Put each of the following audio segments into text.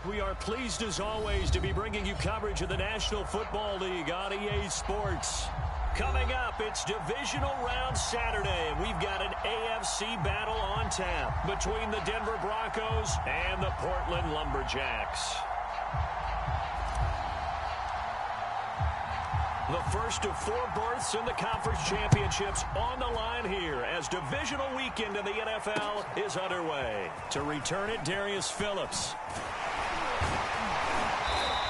We are pleased as always to be bringing you coverage of the National Football League on EA Sports. Coming up, it's Divisional Round Saturday, and we've got an AFC battle on tap between the Denver Broncos and the Portland Lumberjacks. The first of 4 berths in the conference championships on the line here as divisional weekend in the NFL is underway. To return it, Darius Phillips.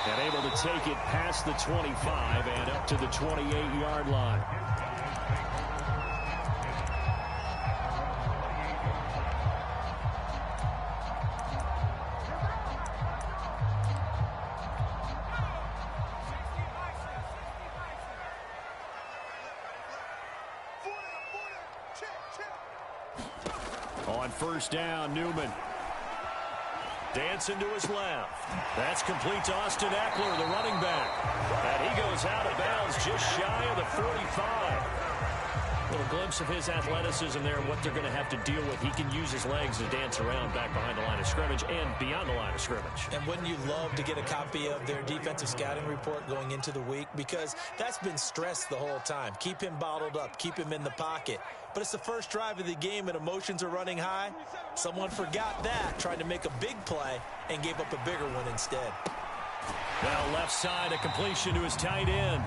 And able to take it past the 25 and up to the 28-yard line. On first down, Newman. Dancing to his left. That's complete to Austin Eckler, the running back. And he goes out of bounds just shy of the 45. A little glimpse of his athleticism there and what they're going to have to deal with. He can use his legs to dance around back behind the line of scrimmage and beyond the line of scrimmage. And wouldn't you love to get a copy of their defensive scouting report going into the week? Because that's been stressed the whole time. Keep him bottled up. Keep him in the pocket. But it's the first drive of the game and emotions are running high. Someone forgot that, tried to make a big play, and gave up a bigger one instead. Now left side, a completion to his tight end.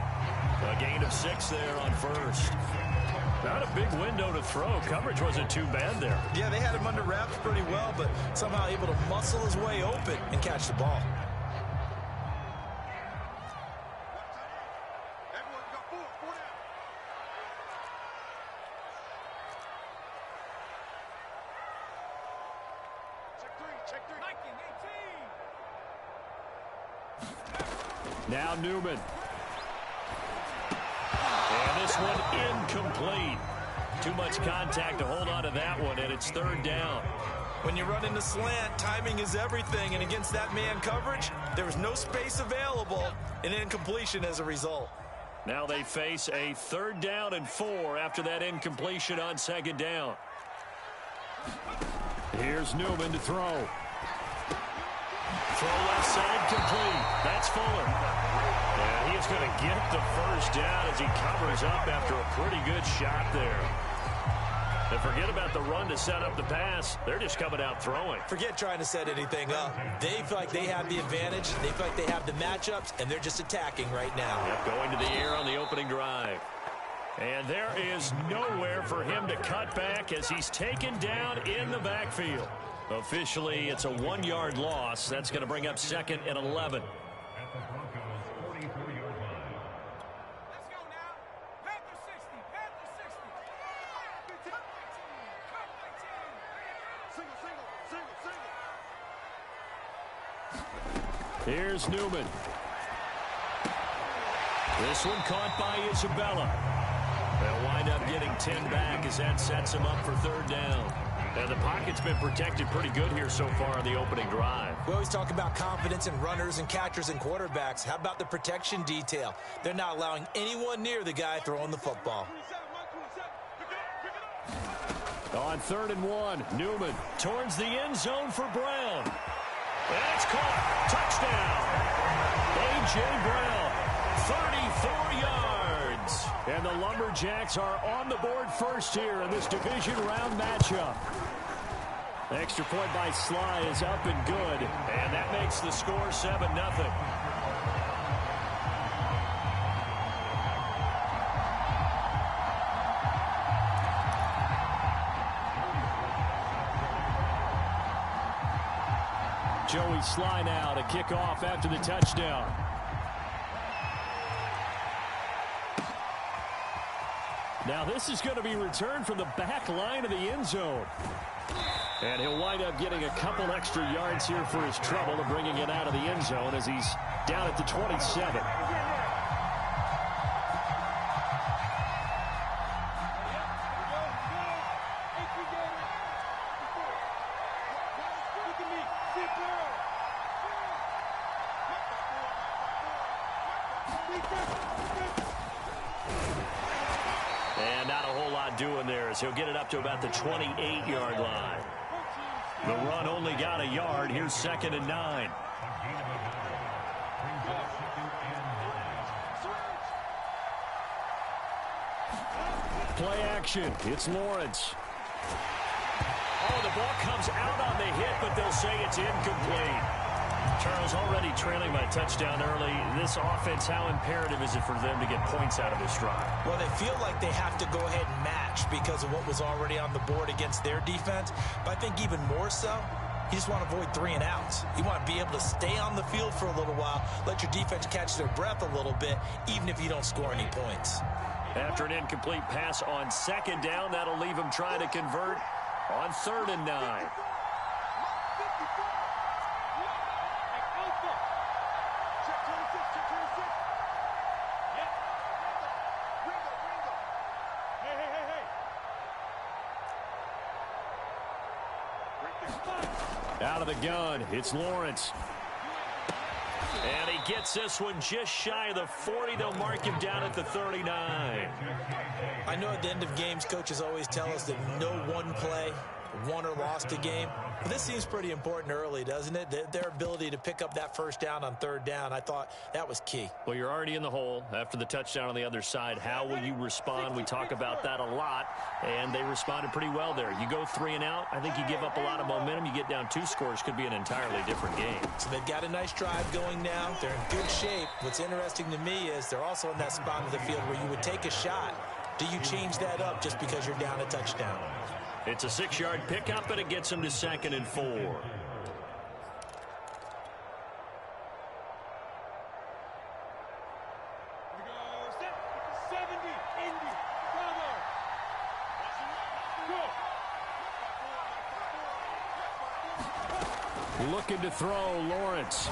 A gain of 6 there on first. Not a big window to throw. Coverage wasn't too bad there. Yeah, they had him under wraps pretty well, but somehow able to muscle his way open and catch the ball. Now Newman. And this one incomplete. Too much contact to hold on to that one, and it's third down. When you run into slant, timing is everything, and against that man coverage, there was no space available, and incompletion as a result. Now they face a 3rd down and 4 after that incompletion on 2nd down. Here's Newman to throw. Throw left side complete. That's Fuller. And he is going to get the first down as he covers up after a pretty good shot there. And forget about the run to set up the pass. They're just coming out throwing. Forget trying to set anything up. They feel like they have the advantage. They feel like they have the matchups, and they're just attacking right now. Yep, going to the air on the opening drive. And there is nowhere for him to cut back as he's taken down in the backfield. Officially, it's a 1-yard loss. That's going to bring up 2nd and 11. Here's Newman. This one caught by Isabella. They'll wind up getting 10 back as that sets him up for 3rd down. And the pocket's been protected pretty good here so far on the opening drive. We always talk about confidence in runners and catchers and quarterbacks. How about the protection detail? They're not allowing anyone near the guy throwing the football. On 3rd and 1, Newman towards the end zone for Brown. That's caught. Touchdown. A.J. Brown, 34 yards. And the Lumberjacks are on the board first here in this division round matchup. Extra point by Sly is up and good. And that makes the score 7-0. Joey Sly now to kick off after the touchdown. Now this is going to be returned from the back line of the end zone. And he'll wind up getting a couple extra yards here for his trouble and bringing it out of the end zone as he's down at the 27. And not a whole lot doing there as he'll get it up to about the 28-yard line. The run only got a yard. Here's 2nd and 9. Play action. It's Lawrence. Oh, the ball comes out on the hit, but they'll say it's incomplete. Charles, already trailing by a touchdown early. This offense, how imperative is it for them to get points out of this drive? Well, they feel like they have to go ahead and match because of what was already on the board against their defense. But I think even more so, you just want to avoid 3 and outs. You want to be able to stay on the field for a little while, let your defense catch their breath a little bit, even if you don't score any points. After an incomplete pass on second down, that'll leave them trying to convert on 3rd and 9. Out of the gun, it's Lawrence. And he gets this one just shy of the 40. They'll mark him down at the 39. I know at the end of games, coaches always tell us that no one play won or lost a game. But this seems pretty important early, doesn't it? Their ability to pick up that first down on 3rd down, I thought that was key. Well, you're already in the hole after the touchdown on the other side. How will you respond? We talk about that a lot, and they responded pretty well there. You go 3 and out, I think you give up a lot of momentum. You get down 2 scores, could be an entirely different game. So they've got a nice drive going now. They're in good shape. What's interesting to me is they're also in that spot of the field where you would take a shot. Do you change that up just because you're down a touchdown? It's a 6-yard pickup, and it gets them to 2nd and 4. Looking to throw, Lawrence.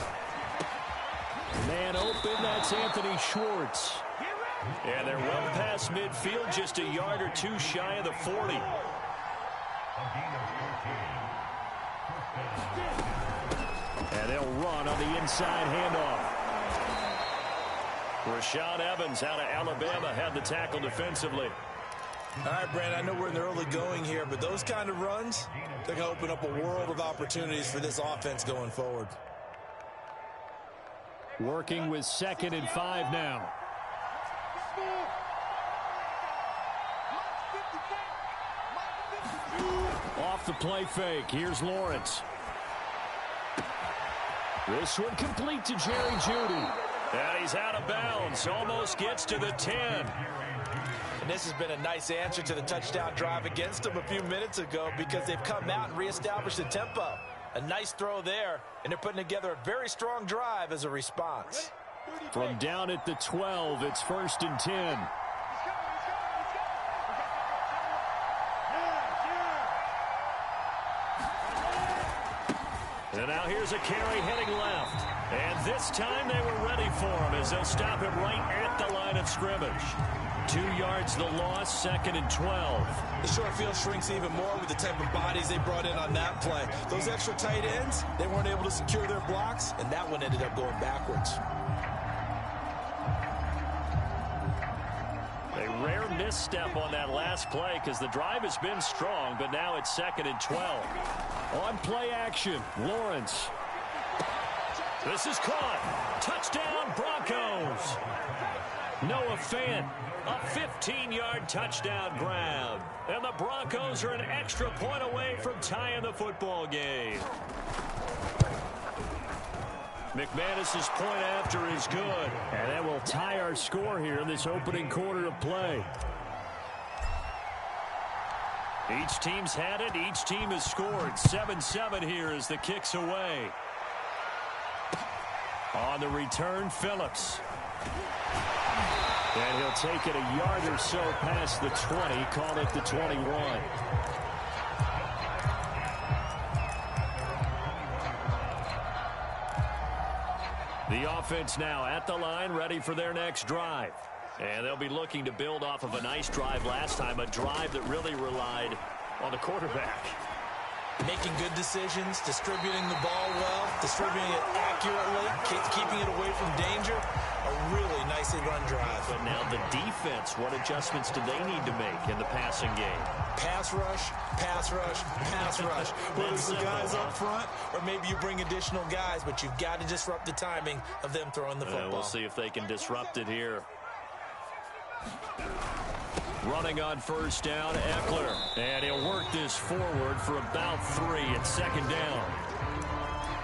Man open, that's Anthony Schwartz. And they're well past midfield, just a yard or 2 shy of the 40. And they'll run on the inside handoff. Rashad Evans out of Alabama had the tackle defensively. All right, Brandon, I know we're in the early going here, but those kind of runs, they're going to open up a world of opportunities for this offense going forward. Working with 2nd and 5 now. Off the play fake. Here's Lawrence. This one complete to Jerry Jeudy. And he's out of bounds. Almost gets to the 10. And this has been a nice answer to the touchdown drive against them a few minutes ago because they've come out and reestablished the tempo. A nice throw there, and they're putting together a very strong drive as a response. From down at the 12, it's 1st and 10. And now here's a carry heading left. And this time they were ready for him as they'll stop him right at the line of scrimmage. 2 yards the loss, 2nd and 12. The short field shrinks even more with the type of bodies they brought in on that play. Those extra tight ends, they weren't able to secure their blocks, and that one ended up going backwards. A rare misstep on that last play because the drive has been strong, but now it's 2nd and 12. On play action, Lawrence. This is caught. Touchdown, Broncos. Noah Fant, a 15-yard touchdown grab. And the Broncos are an extra point away from tying the football game. McManus's point after is good. And that will tie our score here in this opening quarter of play. Each team's had it. Each team has scored. 7-7 here as the kick's away. On the return, Phillips. And he'll take it a yard or so past the 20. Call it the 21. The offense now at the line, ready for their next drive. And they'll be looking to build off of a nice drive last time, a drive that really relied on the quarterback. Making good decisions, distributing the ball well, distributing it accurately, keeping it away from danger. A really nicely run drive. But now the defense, what adjustments do they need to make in the passing game? Pass rush, pass rush, pass rush. Whether it's the guys up front or maybe you bring additional guys, but you've got to disrupt the timing of them throwing the football. We'll see if they can disrupt it here. Running on first down, Eckler. And he'll work this forward for about 3 at second down.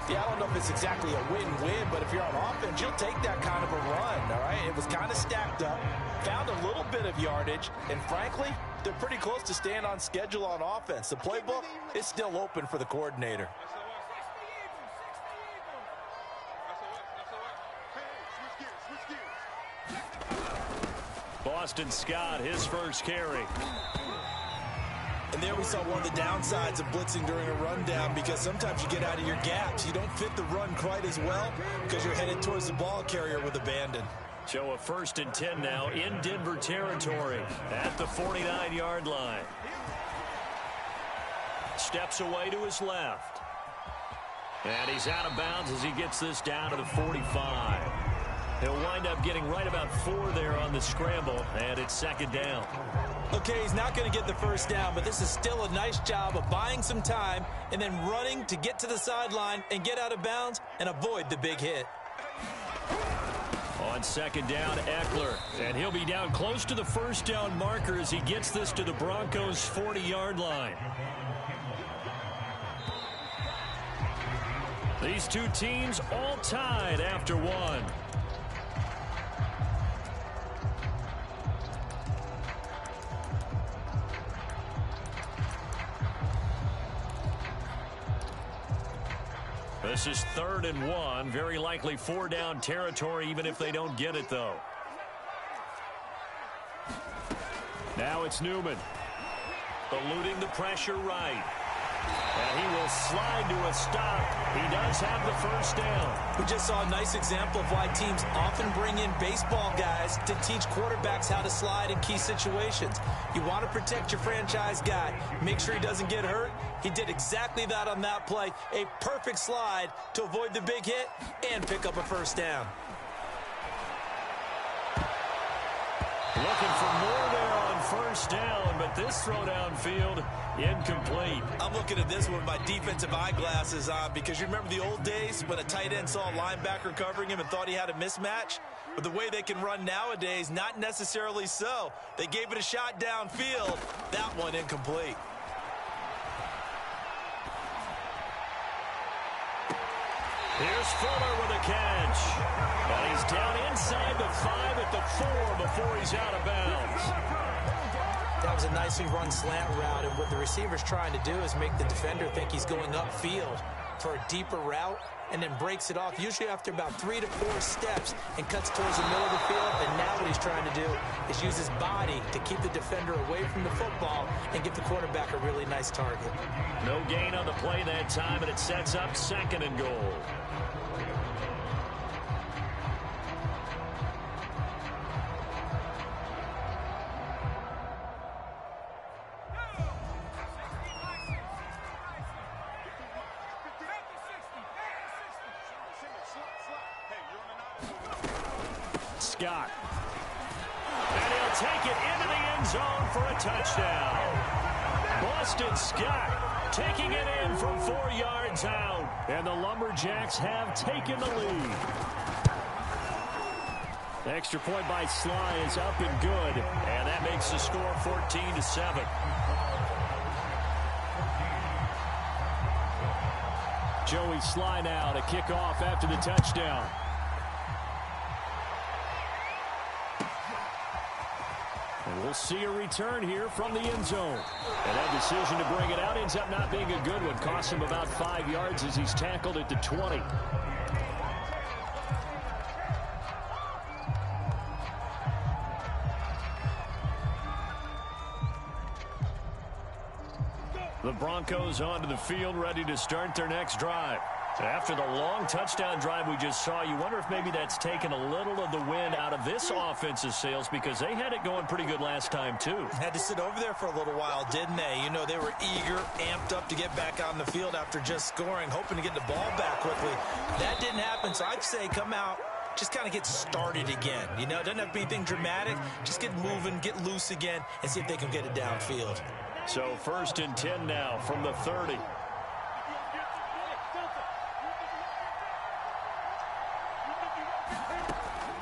Yeah, I don't know if it's exactly a win-win, but if you're on offense, you'll take that kind of a run, all right? It was kind of stacked up, found a little bit of yardage, and frankly, they're pretty close to staying on schedule on offense. The playbook is still open for the coordinator. Boston Scott, his first carry. And there we saw one of the downsides of blitzing during a rundown, because sometimes you get out of your gaps. You don't fit the run quite as well because you're headed towards the ball carrier with abandon. So a 1st and 10 now in Denver territory at the 49-yard line. Steps away to his left. And he's out of bounds as he gets this down to the 45. He'll wind up getting right about 4 there on the scramble, and it's second down. Okay, he's not going to get the first down, but this is still a nice job of buying some time and then running to get to the sideline and get out of bounds and avoid the big hit. On second down, Eckler, and he'll be down close to the first down marker as he gets this to the Broncos' 40-yard line. These two teams all tied after one. This is 3rd and 1. Very likely 4-down territory, even if they don't get it, though. Now it's Newman. Eluding the pressure right. And he will slide to a stop. He does have the first down. We just saw a nice example of why teams often bring in baseball guys to teach quarterbacks how to slide in key situations. You want to protect your franchise guy. Make sure he doesn't get hurt. He did exactly that on that play. A perfect slide to avoid the big hit and pick up a first down. Looking for more there on first down, but this throw downfield incomplete. I'm looking at this one with my defensive eyeglasses on, because you remember the old days when a tight end saw a linebacker covering him and thought he had a mismatch? But the way they can run nowadays, not necessarily so. They gave it a shot downfield. That one incomplete. Here's Fuller with a catch. And he's down inside the 5 at the 4 before he's out of bounds. That was a nicely run slant route, and what the receiver's trying to do is make the defender think he's going upfield for a deeper route, and then breaks it off, usually after about 3 to 4 steps, and cuts towards the middle of the field. And now what he's trying to do is use his body to keep the defender away from the football and give the quarterback a really nice target. No gain on the play that time, and it sets up 2nd and goal. Scott. And he'll take it into the end zone for a touchdown. Boston Scott taking it in from 4 yards out. And the Lumberjacks have taken the lead. The extra point by Sly is up and good. And that makes the score 14-7. Joey Sly now to kick off after the touchdown. And we'll see a return here from the end zone. And that decision to bring it out ends up not being a good one. Costs him about 5 yards as he's tackled at the 20. The Broncos onto the field, ready to start their next drive. After the long touchdown drive we just saw, you wonder if maybe that's taken a little of the wind out of this offense's sails, because they had it going pretty good last time, too. Had to sit over there for a little while, didn't they? You know, they were eager, amped up to get back on the field after just scoring, hoping to get the ball back quickly. That didn't happen, so I'd say come out, just kind of get started again. You know, it doesn't have to be anything dramatic. Just get moving, get loose again, and see if they can get it downfield. So 1st and 10 now from the 30.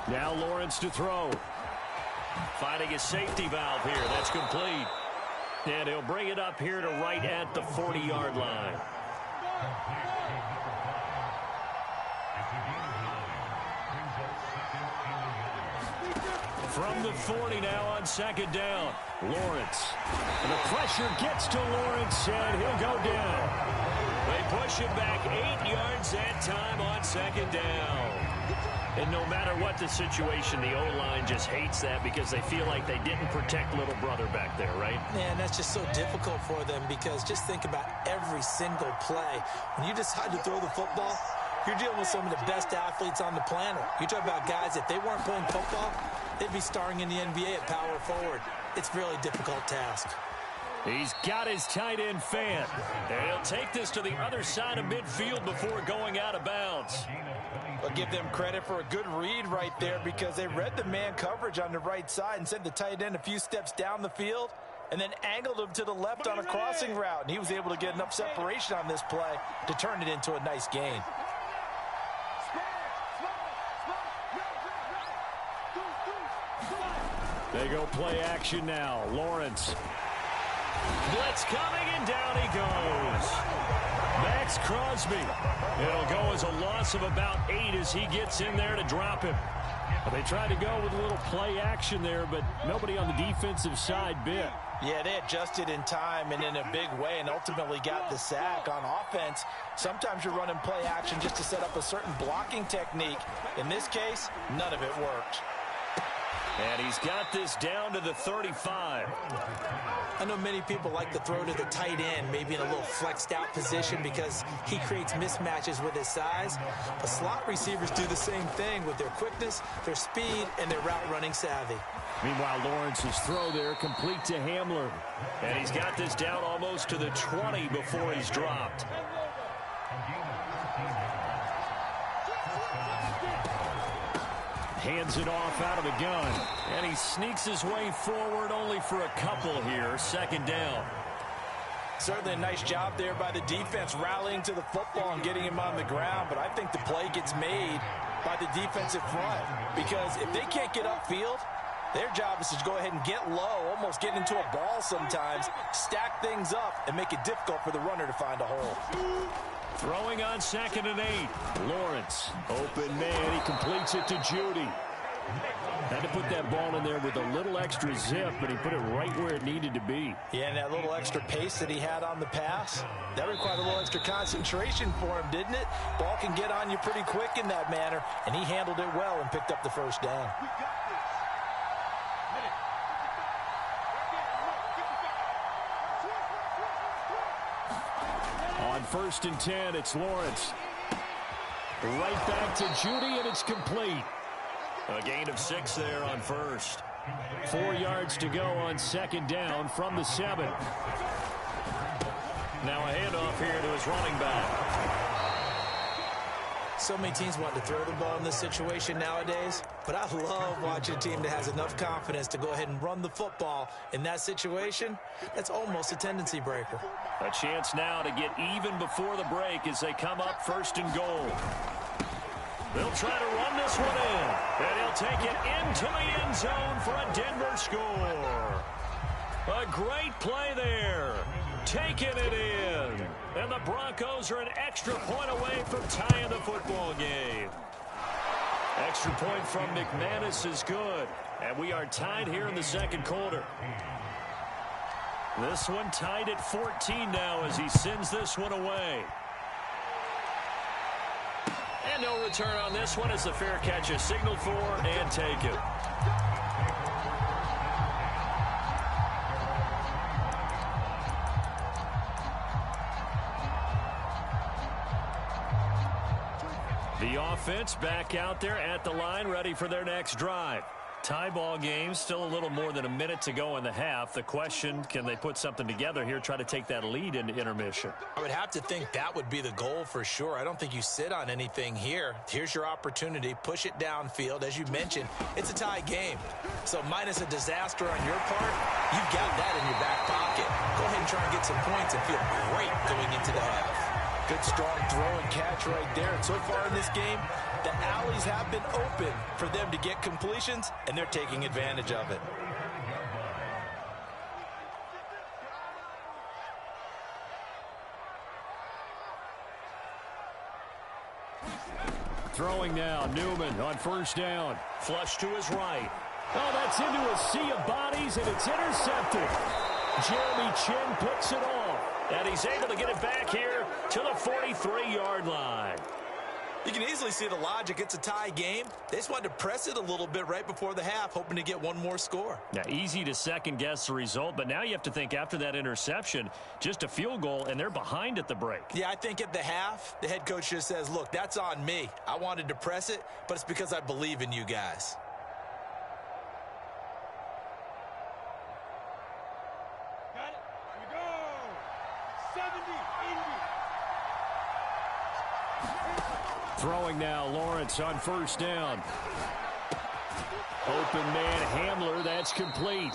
Now Lawrence to throw. Finding a safety valve here. That's complete. And he'll bring it up here to right at the 40-yard line. From the 40 now on 2nd down. Lawrence. And the pressure gets to Lawrence, and he'll go down. They push him back 8 yards that time on 2nd down. And no matter what the situation, the O-line just hates that because they feel like they didn't protect little brother back there, right? Man, that's just so difficult for them, because just think about every single play. When you decide to throw the football, you're dealing with some of the best athletes on the planet. You talk about guys, if they weren't playing football, they'd be starring in the NBA at power forward. It's a really difficult task. He's got his tight end fan. And he'll take this to the other side of midfield before going out of bounds. I'll give them credit for a good read right there, because they read the man coverage on the right side and sent the tight end a few steps down the field and then angled him to the left on a crossing route. And he was able to get enough separation on this play to turn it into a nice gain. They go play action now. Lawrence. Blitz coming, and down he goes. Max Crosby. It'll go as a loss of about 8 as he gets in there to drop him. They tried to go with a little play action there, but nobody on the defensive side bit. Yeah, they adjusted in time and in a big way and ultimately got the sack. On offense, sometimes you're running play action just to set up a certain blocking technique. In this case, none of it worked. And he's got this down to the 35. I know many people like to throw to the tight end, maybe in a little flexed out position, because he creates mismatches with his size. But slot receivers do the same thing with their quickness, their speed, and their route running savvy. Meanwhile, Lawrence's throw there complete to Hamler. And he's got this down almost to the 20 before he's dropped. Hands it off out of the gun. And he sneaks his way forward only for a couple here. 2nd down. Certainly a nice job there by the defense, rallying to the football and getting him on the ground. But I think the play gets made by the defensive front, because if they can't get upfield, their job is to go ahead and get low, almost get into a ball sometimes, stack things up, and make it difficult for the runner to find a hole. Throwing on 2nd and 8. Lawrence, open man. He completes it to Judy. Had to put that ball in there with a little extra zip, but he put it right where it needed to be. Yeah, and that little extra pace that he had on the pass, that required a little extra concentration for him, didn't it? Ball can get on you pretty quick in that manner, and he handled it well and picked up the 1st down. On 1st and 10, it's Lawrence. Right back to Judy, and it's complete. A gain of 6 there on 1st. 4 yards to go on 2nd down from the 7. Now a handoff here to his running back. So many teams want to throw the ball in this situation nowadays, but I love watching a team that has enough confidence to go ahead and run the football. In that situation, that's almost a tendency breaker. A chance now to get even before the break as they come up 1st and goal. They'll try to run this one in, and he'll take it into the end zone for a Denver score. A great play there. Taking it in. And the Broncos are an extra point away from tying the football game. Extra point from McManus is good. And we are tied here in the 2nd quarter. This one tied at 14 now as he sends this one away. And no return on this one as the fair catch is signaled for and taken. offense back out there at the line, ready for their next drive. Tie ball game, still a little more than a minute to go in the half. The question, can they put something together here, try to take that lead into intermission? I would have to think that would be the goal for sure. I don't think you sit on anything here. Here's your opportunity. Push it downfield. As you mentioned, it's a tie game. So minus a disaster on your part, you've got that in your back pocket. Go ahead and try and get some points and feel great going into the half. Good strong throw and catch right there. And so far in this game, the alleys have been open for them to get completions, and they're taking advantage of it. Throwing now, Newman on first down. Flush to his right. Oh, that's into a sea of bodies, and it's intercepted. Jeremy Chin picks it off, and he's able to get it back here to the 43-yard line. You can easily see the logic. It's a tie game. They just wanted to press it a little bit right before the half, hoping to get one more score. Now, easy to second-guess the result, but now you have to think after that interception, just a field goal, and they're behind at the break. Yeah, I think at the half, the head coach just says, look, that's on me. I wanted to press it, but it's because I believe in you guys. Got it. Here we go. 70, 80. Throwing now, Lawrence on first down. Open man Hamler, that's complete.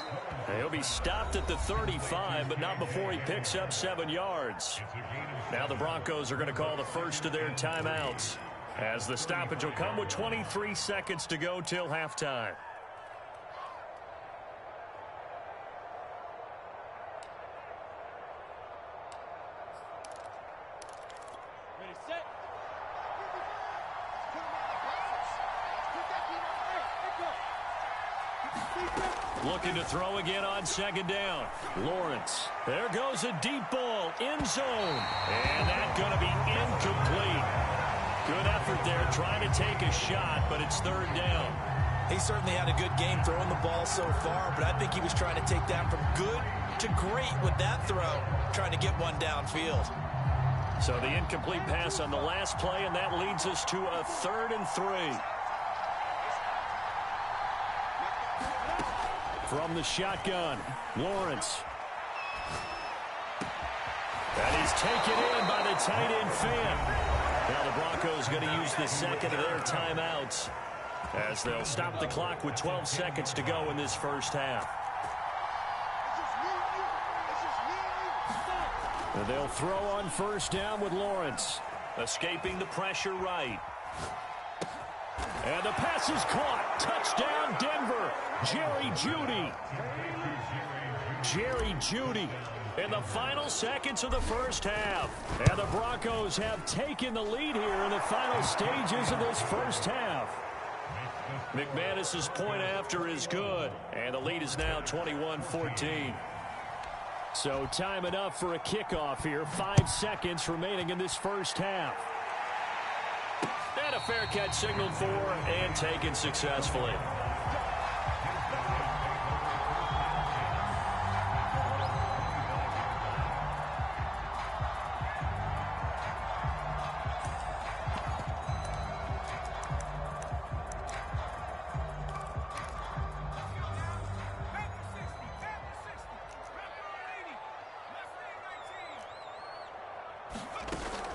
He'll be stopped at the 35, but not before he picks up 7 yards. Now the Broncos are going to call the first of their timeouts, as the stoppage will come with 23 seconds to go till halftime. Ready, set. Looking to throw again on second down. Lawrence. There goes a deep ball. End zone. And that's going to be incomplete. Good effort there trying to take a shot, but it's third down. He certainly had a good game throwing the ball so far, but I think he was trying to take that from good to great with that throw, trying to get one downfield. So the incomplete pass on the last play, and that leads us to a 3rd and 3. From the shotgun, Lawrence. And he's taken in by the tight end Fan. Now the Broncos going to use the second of their timeouts, as they'll stop the clock with 12 seconds to go in this first half. And they'll throw on first down with Lawrence. Escaping the pressure right. And the pass is caught. Touchdown, Denver. Jerry Jeudy. Jerry Jeudy in the final seconds of the first half. And the Broncos have taken the lead here in the final stages of this first half. McManus's point after is good. And the lead is now 21-14. So time enough for a kickoff here. 5 seconds remaining in this first half. And a fair catch signaled for and taken successfully.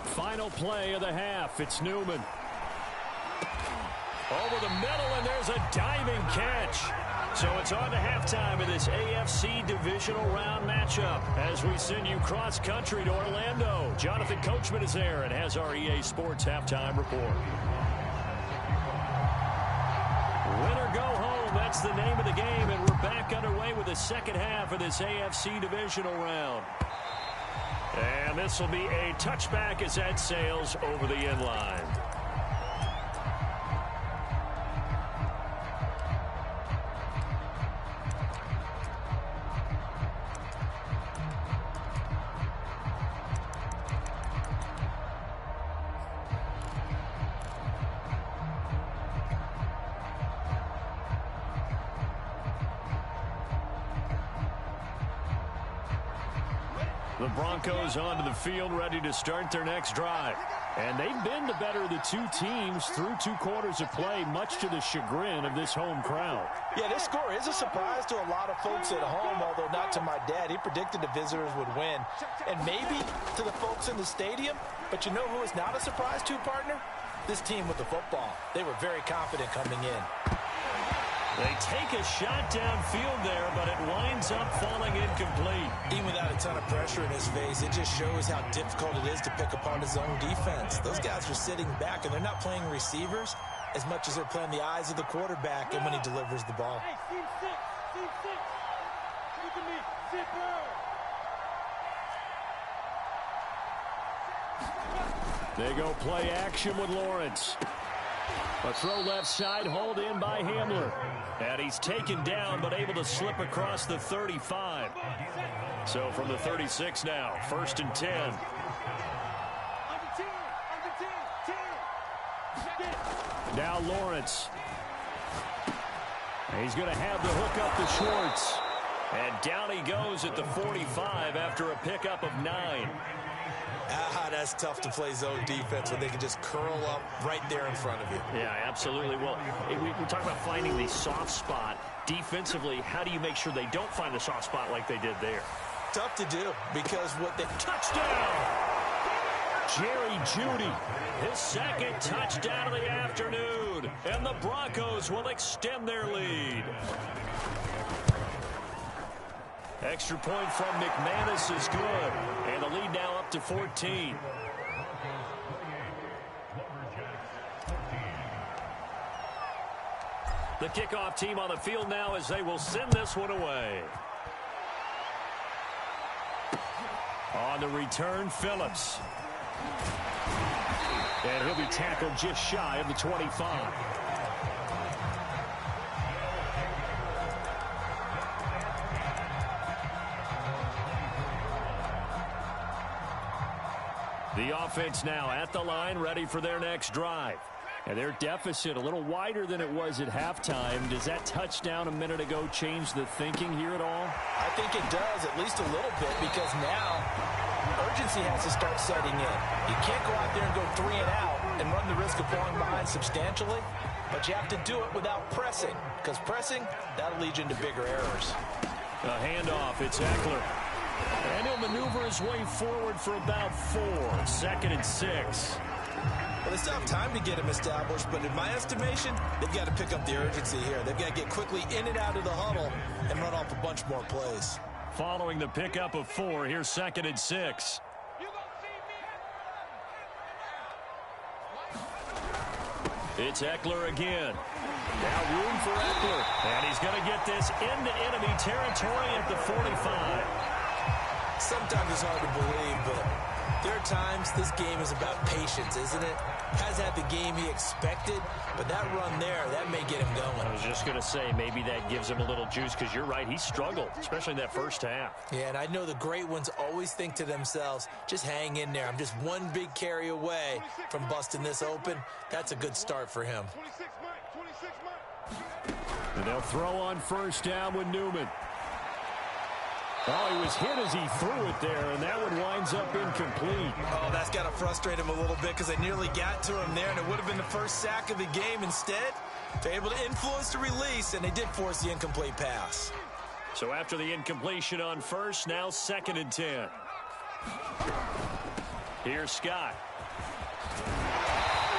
Final play of the half. It's Newman. Over the middle, and there's a diving catch. So it's on to halftime of this AFC divisional round matchup as we send you cross-country to Orlando. Jonathan Coachman is there and has our EA Sports halftime report. Win or go home, that's the name of the game, and we're back underway with the second half of this AFC divisional round. And this will be a touchback as that sails over the end line. The Broncos onto the field, ready to start their next drive. And they've been the better of the two teams through 2 quarters of play, much to the chagrin of this home crowd. Yeah, this score is a surprise to a lot of folks at home, although not to my dad. He predicted the visitors would win. And maybe to the folks in the stadium. But you know who is not a surprise to, partner? This team with the football. They were very confident coming in. They take a shot downfield there, but it winds up falling incomplete. Even without a ton of pressure in his face, it just shows how difficult it is to pick apart his own defense. Those guys are sitting back, and they're not playing receivers as much as they're playing the eyes of the quarterback and when he delivers the ball. Hey, team 6. Look at me. Zipper. They go play action with Lawrence. A throw left side, hauled in by Hamler. And he's taken down, but able to slip across the 35. So from the 36 now, 1st and 10. Now Lawrence. He's going to have the hook up to Schwartz. And down he goes at the 45 after a pickup of 9. That's tough to play zone defense when they can just curl up right there in front of you. Yeah, absolutely. Well, we talk about finding the soft spot. Defensively, how do you make sure they don't find the soft spot like they did there? Tough to do because what they... Touchdown! Jerry Jeudy, his 2nd touchdown of the afternoon. And the Broncos will extend their lead. Extra point from McManus is good. And the lead now up to 14. The kickoff team on the field now as they will send this one away. On the return, Phillips. And he'll be tackled just shy of the 25. The offense now at the line, ready for their next drive. And their deficit a little wider than it was at halftime. Does that touchdown a minute ago change the thinking here at all? I think it does, at least a little bit, because now urgency has to start setting in. You can't go out there and go 3 and out and run the risk of falling behind substantially, but you have to do it without pressing, because pressing, that'll lead you into bigger errors. A handoff, it's Eckler. And he'll maneuver his way forward for about 4. 2nd and 6. Well, they still have time to get him established, but in my estimation, they've got to pick up the urgency here. They've got to get quickly in and out of the huddle and run off a bunch more plays. Following the pickup of 4, here's 2nd and 6. It's Eckler again. Now room for Eckler. And he's going to get this into enemy territory at the 45. Sometimes it's hard to believe, but there are times this game is about patience, isn't it? Has had the game he expected, but that run there, that may get him going. I was just going to say, maybe that gives him a little juice, because you're right, he struggled, especially in that first half. Yeah, and I know the great ones always think to themselves, just hang in there. I'm just one big carry away from busting this open. That's a good start for him. 26 Mike. And they'll throw on 1st down with Newman. Oh, he was hit as he threw it there, and that one winds up incomplete. Oh, that's got to frustrate him a little bit because they nearly got to him there, and it would have been the first sack of the game. Instead, they're able to influence the release, and they did force the incomplete pass. So after the incompletion on 1st, now 2nd and 10. Here's Scott.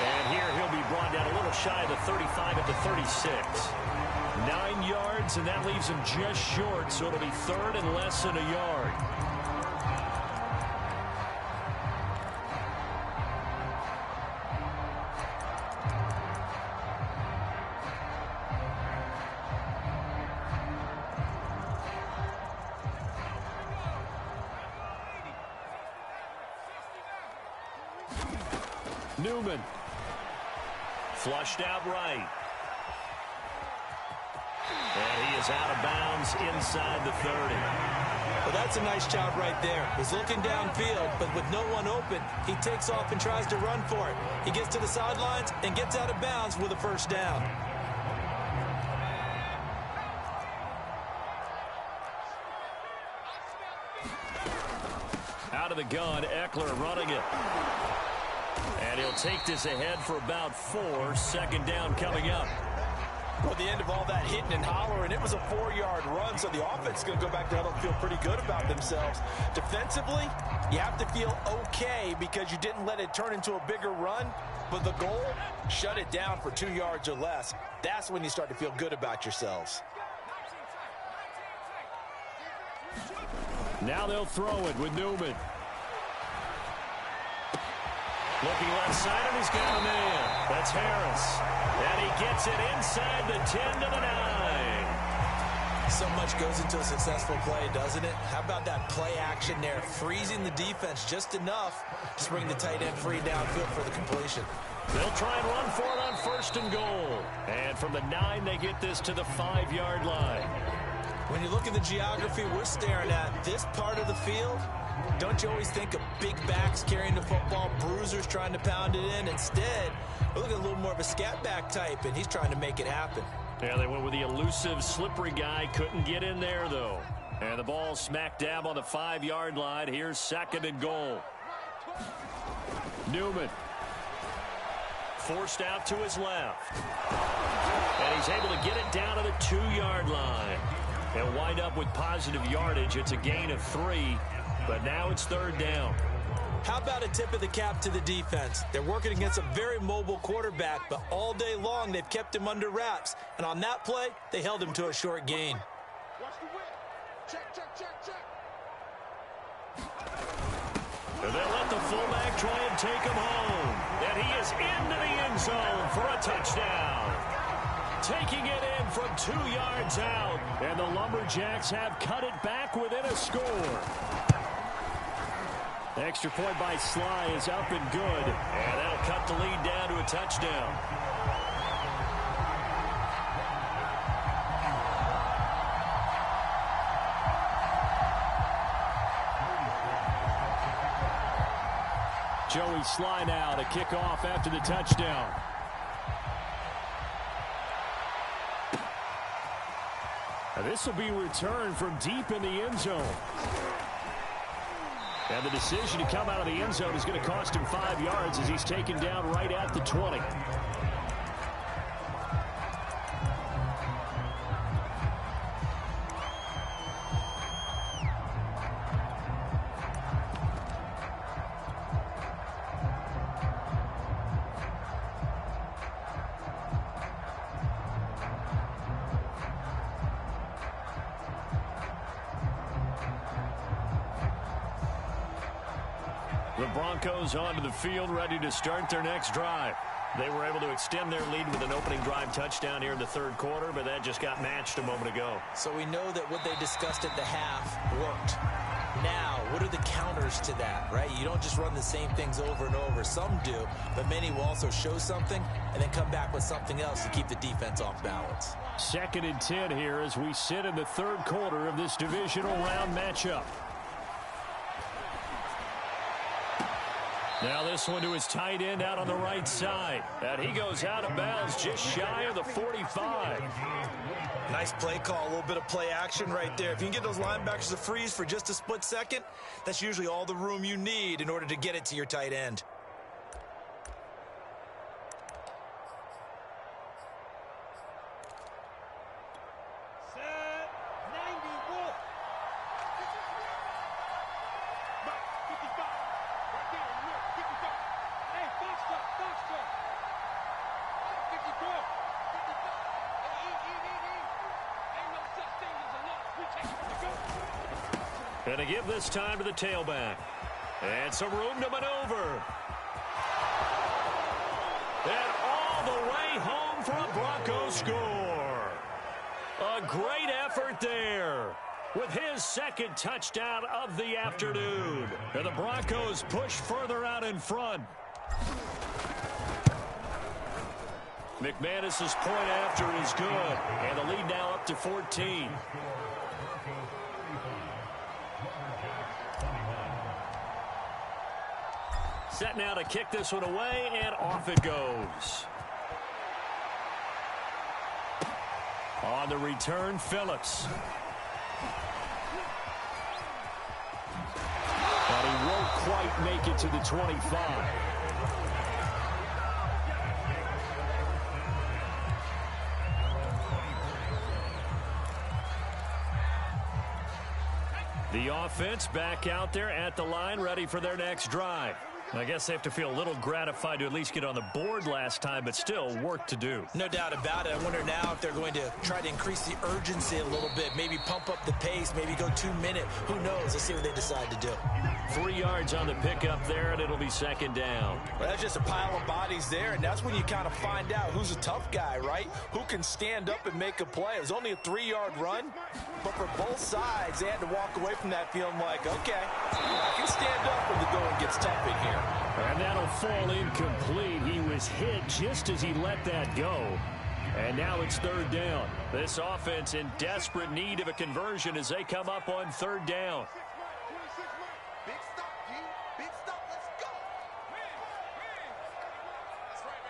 And here he'll be brought down a little shy of the 35 at the 36. 9 yards, and that leaves him just short, so it'll be 3rd and less than a yard. Newman. Flushed out right. And he is out of bounds inside the 30. Well, that's a nice job right there. He's looking downfield, but with no one open, he takes off and tries to run for it. He gets to the sidelines and gets out of bounds with a 1st down. Out of the gun, Eckler running it. And he'll take this ahead for about 4. Second down coming up. Well, the end of all that hitting and hollering, it was a 4-yard run, so the offense is going to go back there and feel pretty good about themselves. Defensively, you have to feel okay because you didn't let it turn into a bigger run, but the goal, shut it down for 2 yards or less. That's when you start to feel good about yourselves. Now they'll throw it with Newman. Looking left side, and he's got a man. That's Harris. And he gets it inside the 10 to the 9. So much goes into a successful play, doesn't it? How about that play action there, freezing the defense just enough to bring the tight end free downfield for the completion. They'll try and run for it on 1st and goal. And from the 9, they get this to the 5-yard line. When you look at the geography we're staring at, this part of the field, don't you always think of big backs carrying the football, bruisers trying to pound it in? Instead, we're looking at a little more of a scat back type, and he's trying to make it happen. Yeah, they went with the elusive, slippery guy. Couldn't get in there, though. And the ball smack dab on the 5-yard line. Here's 2nd and goal. Newman. Forced out to his left. And he's able to get it down to the 2-yard line. They'll wind up with positive yardage. It's a gain of 3, but now it's 3rd down. How about a tip of the cap to the defense? They're working against a very mobile quarterback, but all day long they've kept him under wraps. And on that play, they held him to a short gain. Watch the whip. Check, check, check, check. And they'll let the fullback try and take him home. And he is into the end zone for a touchdown. Taking it in from 2 yards out. And the Lumberjacks have cut it back within a score. Extra point by Sly is up and good. And that'll cut the lead down to a touchdown. Joey Sly now to kick off after the touchdown. Now this will be returned from deep in the end zone. And the decision to come out of the end zone is going to cost him 5 yards as he's taken down right at the 20. The Broncos onto the field, ready to start their next drive. They were able to extend their lead with an opening drive touchdown here in the 3rd quarter, but that just got matched a moment ago. So we know that what they discussed at the half worked. Now, what are the counters to that, right? You don't just run the same things over and over. Some do, but many will also show something and then come back with something else to keep the defense off balance. 2nd and 10 here as we sit in the 3rd quarter of this divisional round matchup. Now this one to his tight end out on the right side. And he goes out of bounds just shy of the 45. Nice play call, a little bit of play action right there. If you can get those linebackers to freeze for just a split second, that's usually all the room you need in order to get it to your tight end. Set. 90 wolf. 55. Right there. Look. 55. Hey, foxtrot. Foxtrot. 54. 55. Ain't no such thing as a loss. We take it to go. And to give this time to the tailback. And some room to maneuver. And all the way home for a Broncos score. A great effort there with his 2nd touchdown of the afternoon. And the Broncos push further out in front. McManus's point after is good. And the lead now up to 14. Set now to kick this one away, and off it goes. On the return, Phillips. But he won't quite make it to the 25. The offense back out there at the line, ready for their next drive. I guess they have to feel a little gratified to at least get on the board last time, but still work to do. No doubt about it. I wonder now if they're going to try to increase the urgency a little bit, maybe pump up the pace, maybe go 2 minute. Who knows? Let's see what they decide to do. 3 yards on the pickup there, and it'll be second down. Well, that's just a pile of bodies there, and that's when you kind of find out who's a tough guy, right? Who can stand up and make a play. It was only a 3-yard run, but for both sides, they had to walk away from that feeling like, okay, I can stand up when the going gets tough in here. And that'll fall incomplete. He was hit just as he let that go. And now it's third down. This offense in desperate need of a conversion as they come up on third down. Big stop, G. Big stop. Let's go. That's right,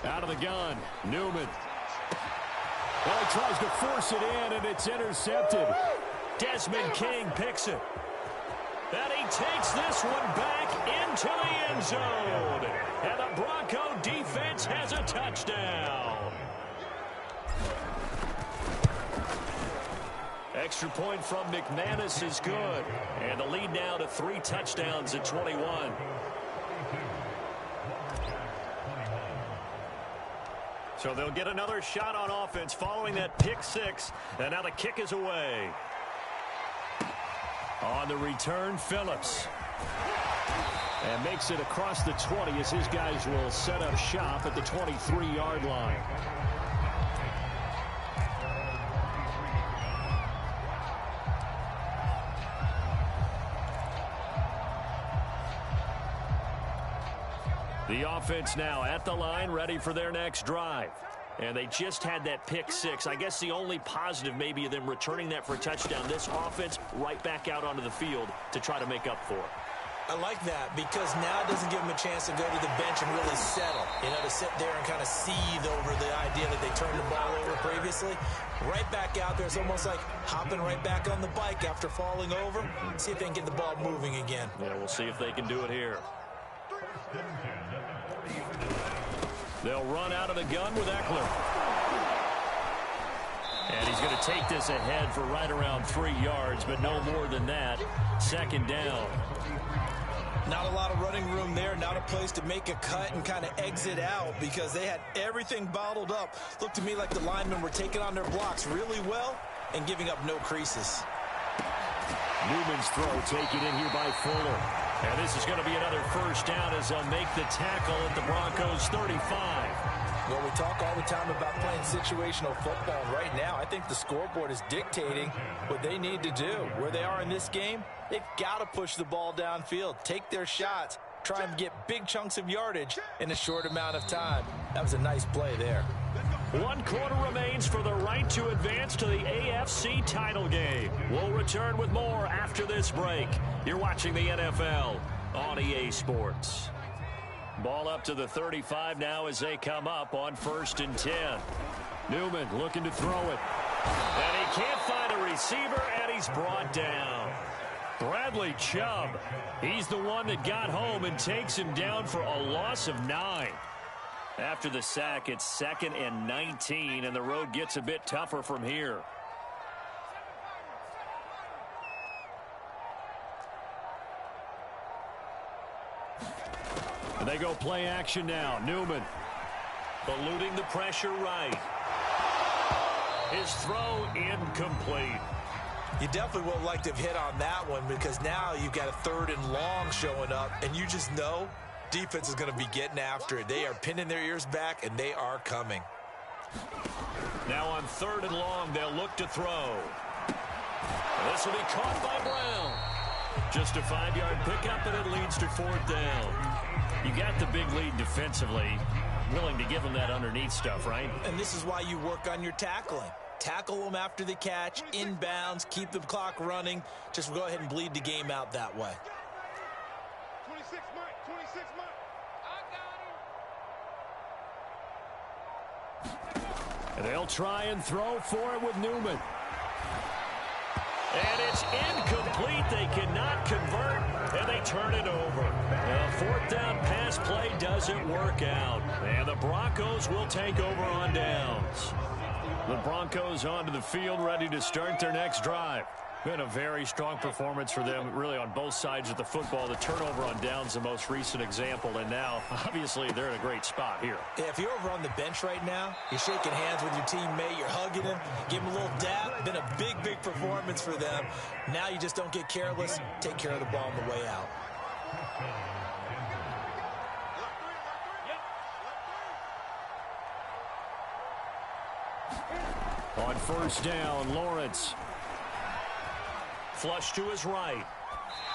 baby. Out of the gun, Newman. Well, he tries to force it in, and it's intercepted. Desmond King picks it. And he takes this one back into the end zone. And the Bronco defense has a touchdown. Extra point from McManus is good. And the lead now to 3 touchdowns at 21. So they'll get another shot on offense following that pick 6. And now the kick is away. On the return, Phillips. And makes it across the 20 as his guys will set up shop at the 23-yard line. The offense now at the line, ready for their next drive. And they just had that pick 6. I guess the only positive maybe of them returning that for a touchdown. This offense right back out onto the field to try to make up for it. I like that because now it doesn't give them a chance to go to the bench and really settle. You know, to sit there and kind of seethe over the idea that they turned the ball over previously. Right back out there. It's almost like hopping right back on the bike after falling over. See if they can get the ball moving again. Yeah, we'll see if they can do it here. They'll run out of the gun with Eckler. And he's going to take this ahead for right around 3 yards, but no more than that. Second down. Not a lot of running room there. Not a place to make a cut and kind of exit out because they had everything bottled up. Looked to me like the linemen were taking on their blocks really well and giving up no creases. Newman's throw taken in here by Fuller. And this is going to be another first down as they'll make the tackle at the Broncos 35. Well, we talk all the time about playing situational football. Right now, I think the scoreboard is dictating what they need to do. Where they are in this game, they've got to push the ball downfield, take their shots, try and get big chunks of yardage in a short amount of time. That was a nice play there. 1 quarter remains for the right to advance to the AFC title game. We'll return with more after this break. You're watching the NFL on EA Sports. Ball up to the 35 now as they come up on 1st and 10. Newman looking to throw it. And he can't find a receiver, and he's brought down. Bradley Chubb, he's the one that got home and takes him down for a loss of 9. After the sack, it's 2nd and 19, and the road gets a bit tougher from here. And they go play action now. Newman eluding the pressure right. His throw incomplete. You definitely would like to have hit on that one because now you've got a 3rd and long showing up, and you just know defense is going to be getting after it. They are pinning their ears back, and they are coming. Now on 3rd and long, they'll look to throw. This will be caught by Brown. Just a 5-yard pickup, and it leads to 4th down. You got the big lead defensively. Willing to give them that underneath stuff, right? And this is why you work on your tackling. Tackle them after the catch, inbounds, keep the clock running. Just go ahead and bleed the game out that way. 26 Mike, 26 Mike. I got him. And they'll try and throw for it with Newman. And it's incomplete. They cannot convert, and they turn it over. A 4th down pass last play doesn't work out. And the Broncos will take over on downs. The Broncos onto the field, ready to start their next drive. Been a very strong performance for them, really, on both sides of the football. The turnover on downs, the most recent example, and now, obviously, they're in a great spot here. Yeah, if you're over on the bench right now, you're shaking hands with your teammate, you're hugging him, give him a little dap. Been a big, big performance for them. Now you just don't get careless. Take care of the ball on the way out. On first down, Lawrence. Flush to his right.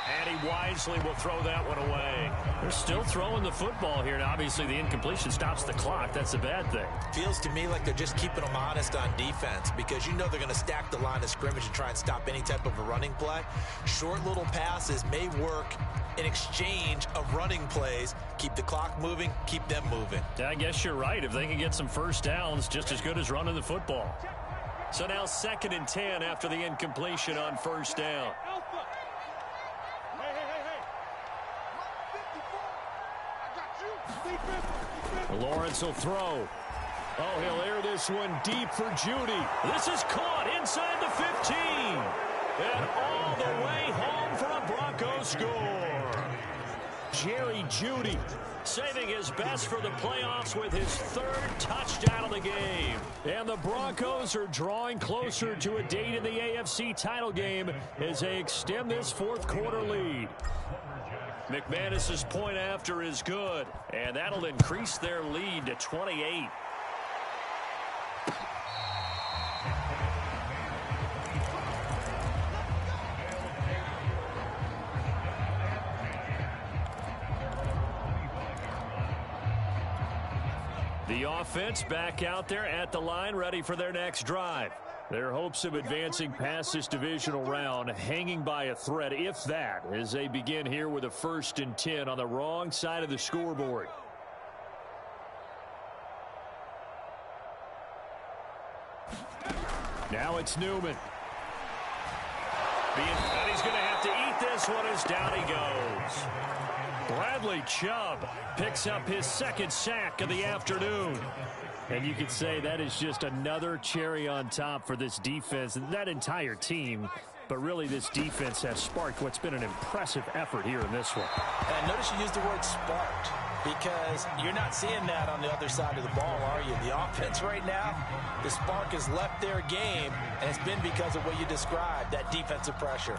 And he wisely will throw that one away. They're still throwing the football here. Now, obviously, the incompletion stops the clock. That's a bad thing. Feels to me like they're just keeping them honest on defense because you know they're going to stack the line of scrimmage and try and stop any type of a running play. Short little passes may work in exchange of running plays. Keep the clock moving, keep them moving. Yeah, I guess you're right. If they can get some first downs, just as good as running the football. So now 2nd and 10 after the incompletion on first down. Lawrence will throw. Oh, he'll air this one deep for Judy. This is caught inside the 15. And all the way home for a Broncos score. Jerry Judy saving his best for the playoffs with his 3rd touchdown of the game. And the Broncos are drawing closer to a date in the AFC title game as they extend this 4th quarter lead. McManus's point after is good, and that'll increase their lead to 28. The offense back out there at the line, ready for their next drive. Their hopes of advancing past this divisional round hanging by a thread, if that, as they begin here with a 1st and 10 on the wrong side of the scoreboard. Now it's Newman. And he's going to have to eat this one as down he goes. Bradley Chubb picks up his 2nd sack of the afternoon. And you could say that is just another cherry on top for this defense and that entire team. But really, this defense has sparked what's been an impressive effort here in this one. And notice you used the word sparked because you're not seeing that on the other side of the ball, are you? The offense right now, the spark has left their game, and it's been because of what you described, that defensive pressure.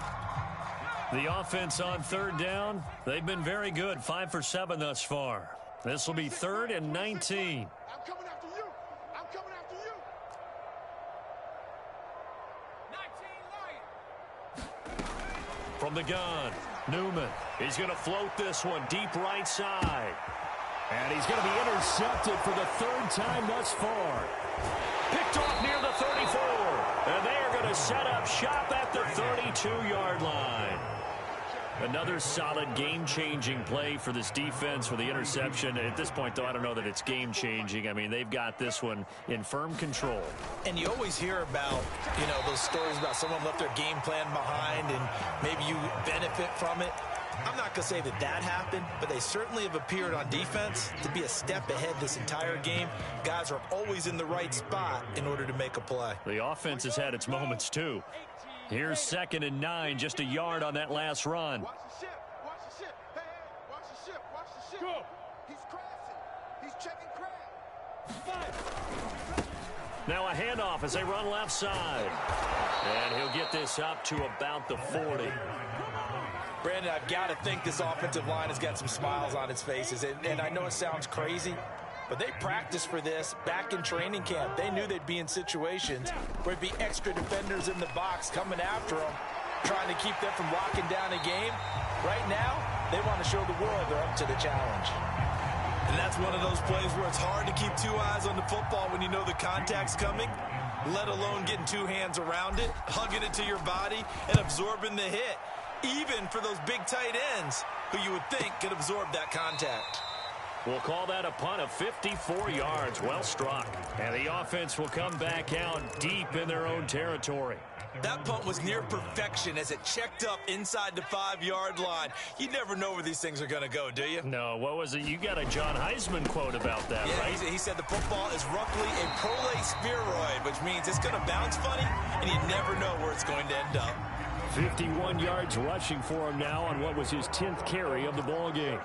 The offense on 3rd down, they've been very good, 5 for 7 thus far. This will be 3rd and 19. From the gun, Newman. He's going to float this one deep right side. And he's going to be intercepted for the 3rd time thus far. Picked off near the 34. And they are going to set up shop at the 32-yard line. Another solid game-changing play for this defense for the interception. At this point, though, I don't know that it's game-changing. I mean, they've got this one in firm control. And you always hear about, you know, those stories about someone left their game plan behind and maybe you benefit from it. I'm not going to say that that happened, but they certainly have appeared on defense to be a step ahead this entire game. Guys are always in the right spot in order to make a play. The offense has had its moments, too. Here's 2nd and 9, just a yard on that last run. Watch the ship. Watch the ship. Hey, watch the ship. Watch the ship. Go. He's crashing. He's checking crash. Now a handoff as they run left side. And he'll get this up to about the 40. Brandon, I've got to think this offensive line has got some smiles on its faces. And I know it sounds crazy, but they practiced for this back in training camp. They knew they'd be in situations where there'd be extra defenders in the box coming after them, trying to keep them from locking down a game. Right now, they want to show the world they're up to the challenge. And that's one of those plays where it's hard to keep 2 eyes on the football when you know the contact's coming, let alone getting 2 hands around it, hugging it to your body, and absorbing the hit, even for those big tight ends who you would think could absorb that contact. We'll call that a punt of 54 yards. Well struck. And the offense will come back out deep in their own territory. That punt was near perfection as it checked up inside the 5-yard line. You never know where these things are going to go, do you? No, what was it? You got a John Heisman quote about that, yeah, right? He said the football is roughly a prolate spheroid, which means it's going to bounce funny, and you never know where it's going to end up. 51 yards rushing for him now on what was his 10th carry of the ball game.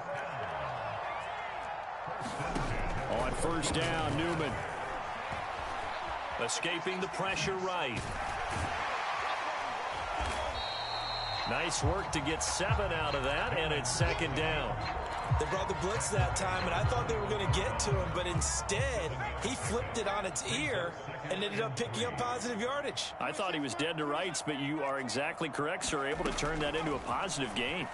On first down, Newman. Escaping the pressure right. Nice work to get 7 out of that, and it's second down. They brought the blitz that time, and I thought they were going to get to him, but instead, he flipped it on its ear and ended up picking up positive yardage. I thought he was dead to rights, but you are exactly correct, sir. Able to turn that into a positive gain.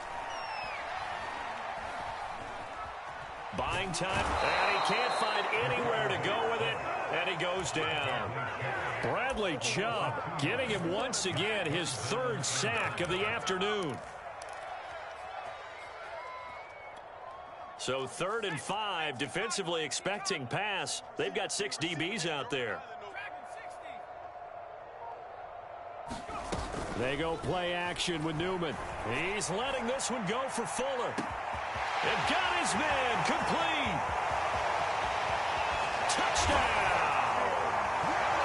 Buying time, and he can't find anywhere to go with it, and he goes down. Bradley Chubb getting him once again his 3rd sack of the afternoon. So 3rd and 5, defensively expecting pass. They've got 6 DBs out there. They go play action with Newman. He's letting this one go for Fuller. And got his man complete. Touchdown.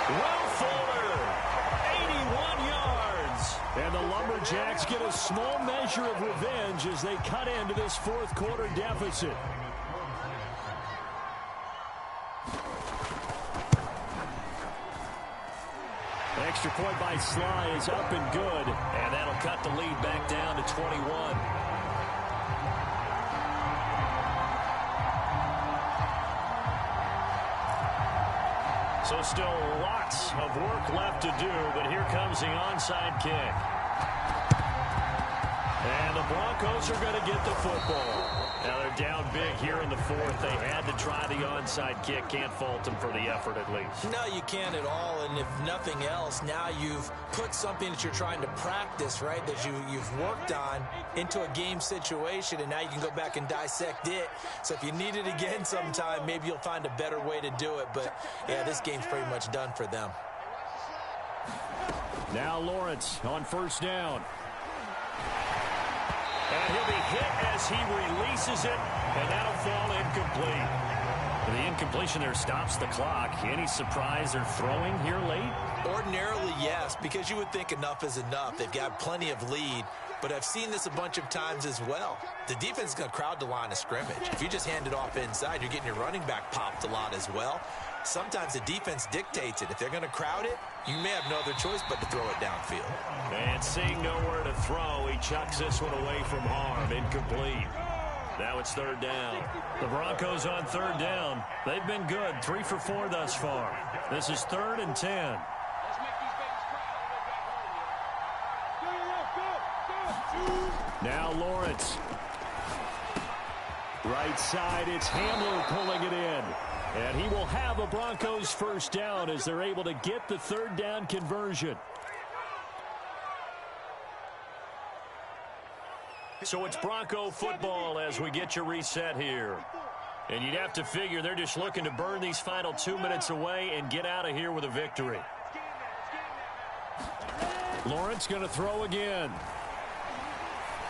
Will Fuller, 81 yards. And the Lumberjacks get a small measure of revenge as they cut into this 4th quarter deficit. Extra point by Sly is up and good. And that'll cut the lead back down to 21. So still lots of work left to do, but here comes the onside kick. And the Broncos are going to get the football. Now they're down big here in the 4th. They had to try the onside kick. Can't fault them for the effort at least. No, you can't at all. And if nothing else, now you've put something that you're trying to practice, right, that you've worked on into a game situation, and now you can go back and dissect it. So if you need it again sometime, maybe you'll find a better way to do it. But, yeah, this game's pretty much done for them. Now Lawrence on first down. And he'll be hit as he releases it, and that'll fall incomplete. The incompletion there stops the clock. Any surprise they're throwing here late? Ordinarily, yes, because you would think enough is enough. They've got plenty of lead, but I've seen this a bunch of times as well. The defense is going to crowd the line of scrimmage. If you just hand it off inside, you're getting your running back popped a lot as well. Sometimes the defense dictates it. If they're going to crowd it, you may have no other choice but to throw it downfield. And seeing nowhere to throw, he chucks this one away from harm. Incomplete. Now it's 3rd down. The Broncos on 3rd down. They've been good. 3 for 4 thus far. This is 3rd and 10. Now Lawrence. Right side, it's Hamler pulling it in. And he will have a Broncos first down as they're able to get the 3rd down conversion. So it's Bronco football as we get you reset here. And you'd have to figure they're just looking to burn these final 2 minutes away and get out of here with a victory. Lawrence going to throw again.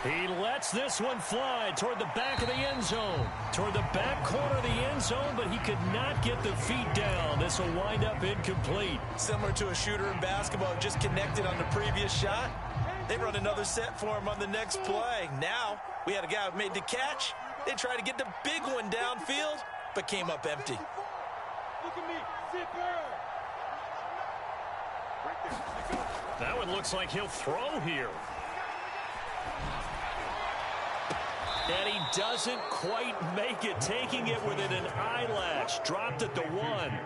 He lets this one fly toward the back of the end zone. Toward the back corner of the end zone, but he could not get the feet down. This will wind up incomplete. Similar to a shooter in basketball, just connected on the previous shot. They run another set for him on the next play. Now, we had a guy who made the catch. They tried to get the big one downfield, but came up empty. Look at me. Sit there. That one looks like he'll throw here. And he doesn't quite make it, taking it within an eyelash. Dropped at the 1.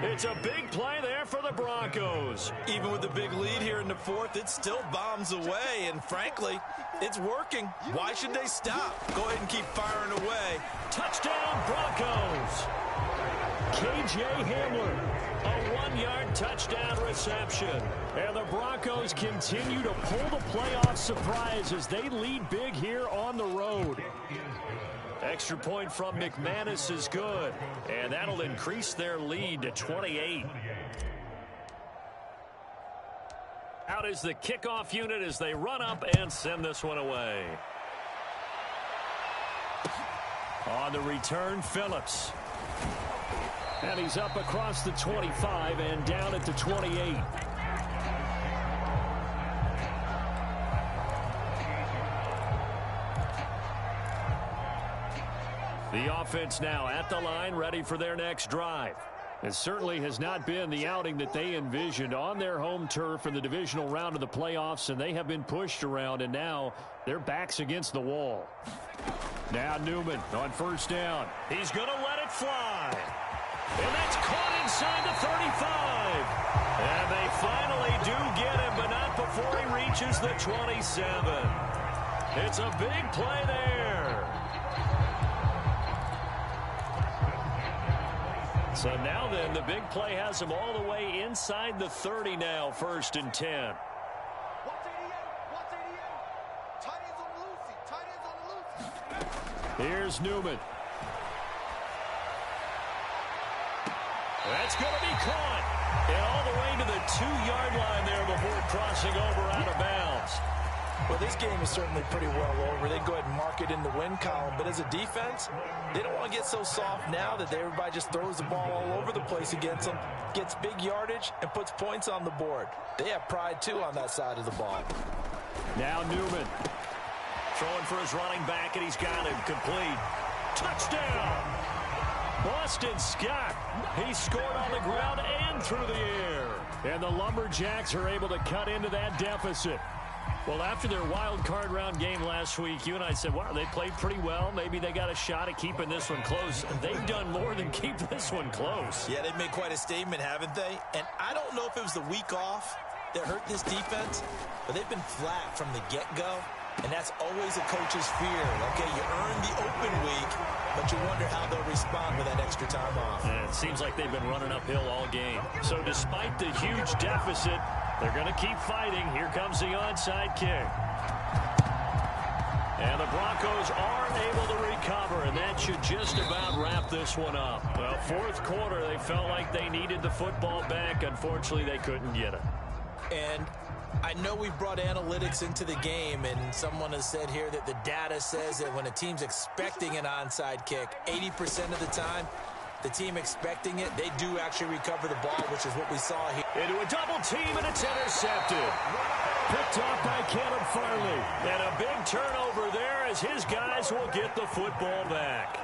It's a big play there for the Broncos. Even with the big lead here in the 4th, it still bombs away. And frankly, it's working. Why should they stop? Go ahead and keep firing away. Touchdown, Broncos. K.J. Hamler, a 1-yard touchdown reception. And the Broncos continue to pull the playoff surprise as they lead big here on the road. Extra point from McManus is good, and that'll increase their lead to 28. Out is the kickoff unit as they run up and send this one away. On the return, Phillips. And he's up across the 25 and down at the 28. The offense now at the line, ready for their next drive. It certainly has not been the outing that they envisioned on their home turf in the divisional round of the playoffs, and they have been pushed around, and now their backs against the wall. Now Newman on first down. He's going to let it fly. And that's caught inside the 35. And they finally do get him, but not before he reaches the 27. It's a big play there. So now then, the big play has him all the way inside the 30 now, 1st and 10. 188, 188. Tight ends on the loosey. Tight ends on the loosey. Here's Newman. That's going to be caught. And all the way to the 2-yard line there before crossing over out of bounds. Well, this game is certainly pretty well over. They go ahead and mark it in the win column. But as a defense, they don't want to get so soft now that everybody just throws the ball all over the place against them, gets big yardage, and puts points on the board. They have pride, too, on that side of the ball. Now Newman. Throwing for his running back, and he's got him complete. Touchdown! Boston Scott. He scored on the ground and through the air. And the Lumberjacks are able to cut into that deficit. Well, after their wild card round game last week, you and I said, wow, they played pretty well. Maybe they got a shot at keeping this one close. They've done more than keep this one close. Yeah, they've made quite a statement, haven't they? And I don't know if it was the week off that hurt this defense, but they've been flat from the get-go. And that's always a coach's fear. Okay, you earn the open week, but you wonder how they'll respond with that extra time off. Yeah, it seems like they've been running uphill all game. So despite the huge deficit, they're going to keep fighting. Here comes the onside kick. And the Broncos are able to recover, and that should just about wrap this one up. Well, 4th quarter, they felt like they needed the football back. Unfortunately, they couldn't get it. And I know we brought analytics into the game, and someone has said here that the data says that when a team's expecting an onside kick, 80% of the time, the team expecting it, they do actually recover the ball, which is what we saw here. Into a double team, and it's intercepted. Picked off by Caleb Farley. And a big turnover there as his guys will get the football back.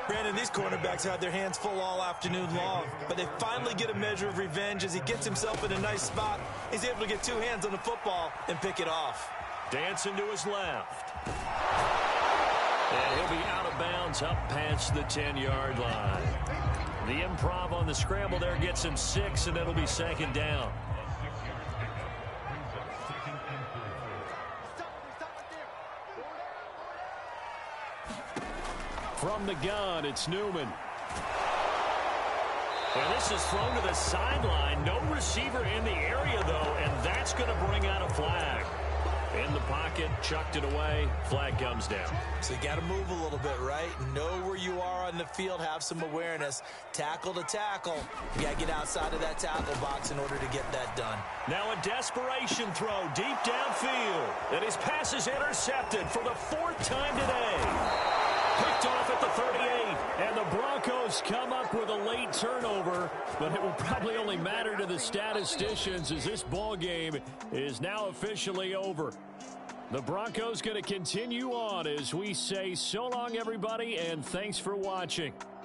Brandon, these cornerbacks had their hands full all afternoon long, but they finally get a measure of revenge as he gets himself in a nice spot. He's able to get 2 hands on the football and pick it off. Dancing to his left. And he'll be out of bounds up past the 10-yard line. The improv on the scramble there gets him 6, and it'll be 2nd down. From the gun, it's Newman. And this is thrown to the sideline. No receiver in the area, though, and that's going to bring out a flag. In the pocket, chucked it away, flag comes down. So you got to move a little bit, right? Know where you are on the field, have some awareness. Tackle to tackle. You got to get outside of that tackle box in order to get that done. Now a desperation throw deep downfield. And his pass is intercepted for the 4th time today. Picked off at the 38, and the Broncos come up with a late turnover, but it will probably only matter to the statisticians as this ball game is now officially over. The Broncos going to continue on as we say so long, everybody, and thanks for watching.